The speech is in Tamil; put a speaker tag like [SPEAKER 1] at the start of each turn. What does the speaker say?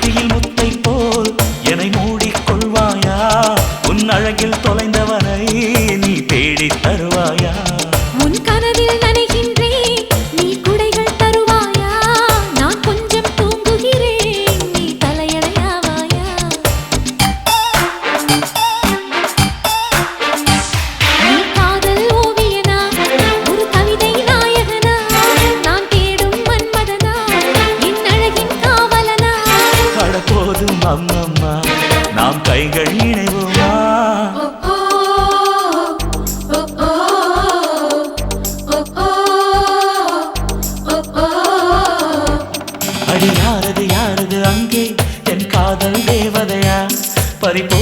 [SPEAKER 1] நெற்றியில் முத்தை போல் என்னை மூடிக்கொள்வாயா உன் அழகில் தொலைந்தவனை நீ தேடித் தருவாயா
[SPEAKER 2] உன் கனவில் நனைகின்றேன் நீ குடைகள் தருவாயா நான் கொஞ்சம் தூங்குகிறேன் நீ தலையணையாவாயா நீ காதல் ஓவியனா ஒரு கவிதை நாயகனா நான் தேடும் மன்மதனா என் அழகின் காவலனா
[SPEAKER 1] கடப்போதும் அம்மம்மா நாம் கைகள் இணைவோமா அடி யாரது யாரது அங்கே என் காதல் தேவதையா பறிப்போ